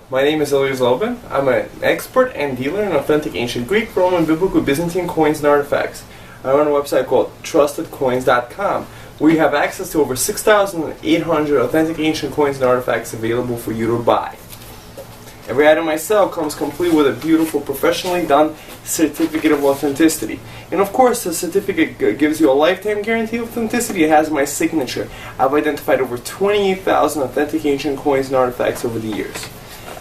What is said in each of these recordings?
My name is Lydia. I'm an expert and dealer in authentic ancient Greek, Roman, Biblical, Byzantine coins and artifacts. I run a website called trustedcoins.com where you have access to over 6,800 authentic ancient coins and artifacts available for you to buy. Every item I sell comes complete with a beautiful, professionally done certificate of authenticity. And of course, the certificate gives you a lifetime guarantee of authenticity. It has my signature. I've identified over 28,000 authentic ancient coins and artifacts over the years.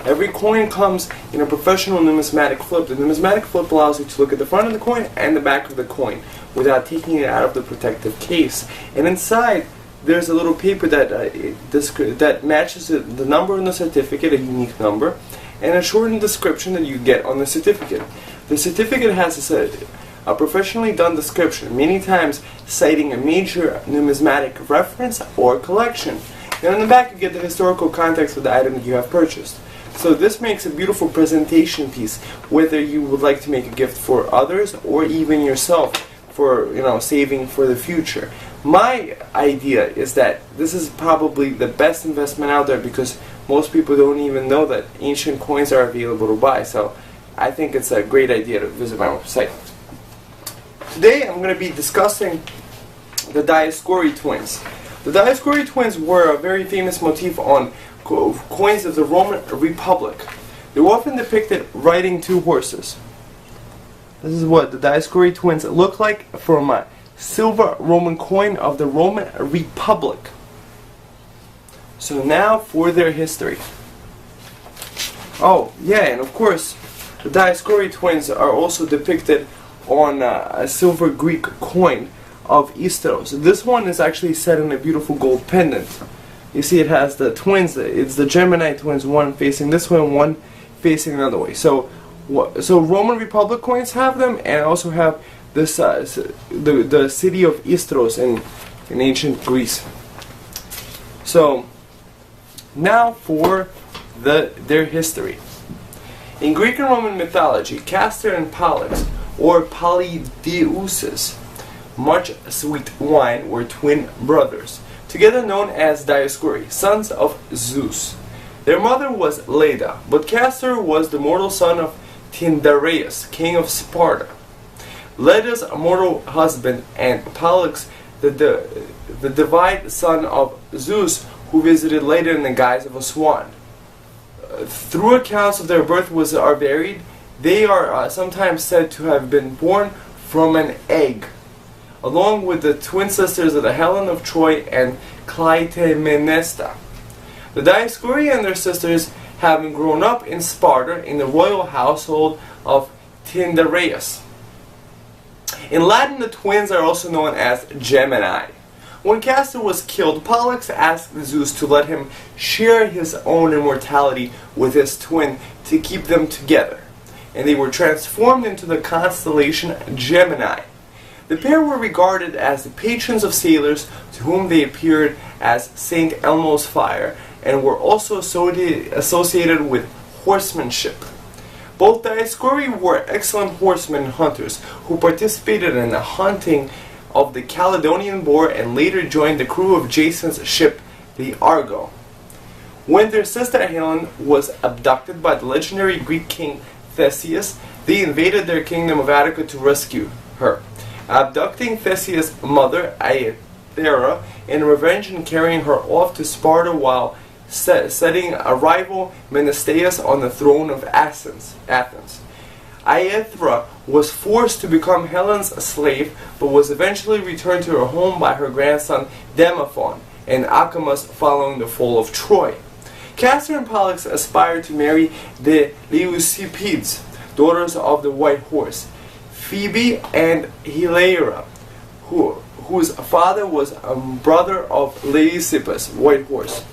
Every coin comes in a professional numismatic flip. The numismatic flip allows you to look at the front of the coin and the back of the coin without taking it out of the protective case. And inside, there's a little paper that matches the number in the certificate, a unique number, and a shortened description that you get on the certificate. The certificate has a professionally done description, many times citing a major numismatic reference or collection. And on the back you get the historical context of the item that you have purchased. So this makes a beautiful presentation piece, whether you would like to make a gift for others or even yourself for saving for the future. My idea is that this is probably the best investment out there because most people don't even know that ancient coins are available to buy. So I think it's a great idea to visit my website. Today I'm going to be discussing the Dioscuri twins. The Dioscuri twins were a very famous motif on coins of the Roman Republic. They were often depicted riding two horses. This is what the Dioscuri twins look like from a silver Roman coin of the Roman Republic. So now for their history. Oh yeah, and of course the Dioscuri twins are also depicted on a silver Greek coin of Istros. This one is actually set in a beautiful gold pendant. You see it has the twins, it's the Gemini twins, one facing this way and one facing another way. So Roman Republic coins have them, and also have this the city of Istros in ancient Greece. So now for their history. In Greek and Roman mythology, Castor and Pollux, or Polydeuces, much sweet wine, were twin brothers, together known as Dioscuri, sons of Zeus. Their mother was Lydia, but Castor was the mortal son of Tyndareus, king of Sparta. Lydia's mortal husband, and Pollux, the divine son of Zeus, who visited Lydia in the guise of a swan. Through accounts of their birth are varied. They are sometimes said to have been born from an egg, along with the twin sisters of the Helen of Troy and Clytemnestra. The Dioscuri and their sisters, having grown up in Sparta in the royal household of Tyndareus. In Latin, the twins are also known as Gemini. When Castor was killed, Pollux asked Zeus to let him share his own immortality with his twin to keep them together, and they were transformed into the constellation Gemini. The pair were regarded as the patrons of sailors, to whom they appeared as Saint Elmo's fire, and were also associated with horsemanship. Both Dioscuri were excellent horsemen and hunters who participated in the hunting of the Caledonian boar and later joined the crew of Jason's ship, the Argo. When their sister Helen was abducted by the legendary Greek king Theseus, they invaded their kingdom of Attica to rescue her, abducting Theseus' mother Aethra in revenge and carrying her off to Sparta while setting a rival Menestheus on the throne of Athens. Aethra was forced to become Helen's slave, but was eventually returned to her home by her grandson Demophon and Acamas following the fall of Troy. Castor and Pollux aspired to marry the Leucipides, daughters of the White Horse, Phoebe and Hilaria, whose father was a brother of Leucippus, White Horse.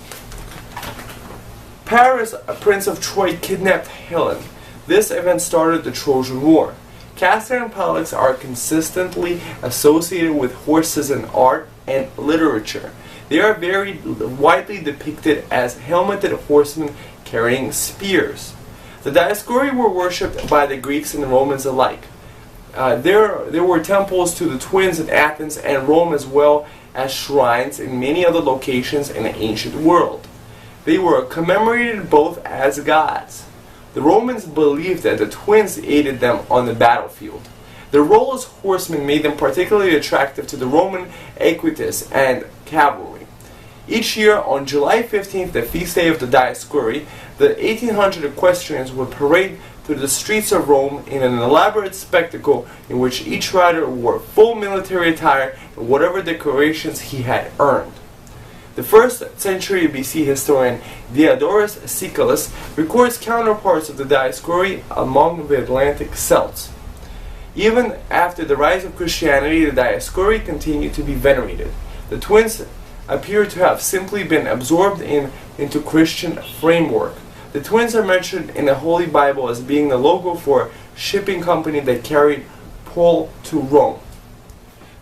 Paris, a prince of Troy, kidnapped Helen. This event started the Trojan War. Castor and Pollux are consistently associated with horses in art and literature. They are very widely depicted as helmeted horsemen carrying spears. The Dioscuri were worshipped by the Greeks and the Romans alike. There were temples to the twins in Athens and Rome, as well as shrines in many other locations in the ancient world. They were commemorated both as gods. The Romans believed that the twins aided them on the battlefield. Their role as horsemen made them particularly attractive to the Roman equites and cavalry. Each year, on July 15th, the feast day of the Dioscuri, the 1800 equestrians would parade through the streets of Rome in an elaborate spectacle in which each rider wore full military attire and whatever decorations he had earned. The 1st century BC historian Diodorus Siculus records counterparts of the Dioscuri among the Atlantic Celts. Even after the rise of Christianity, the Dioscuri continued to be venerated. The twins appear to have simply been absorbed into Christian framework. The twins are mentioned in the Holy Bible as being the logo for a shipping company that carried Paul to Rome.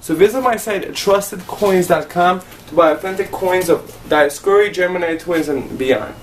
So visit my site trustedcoins.com to buy authentic coins of Dioscuri, Gemini twins, and beyond.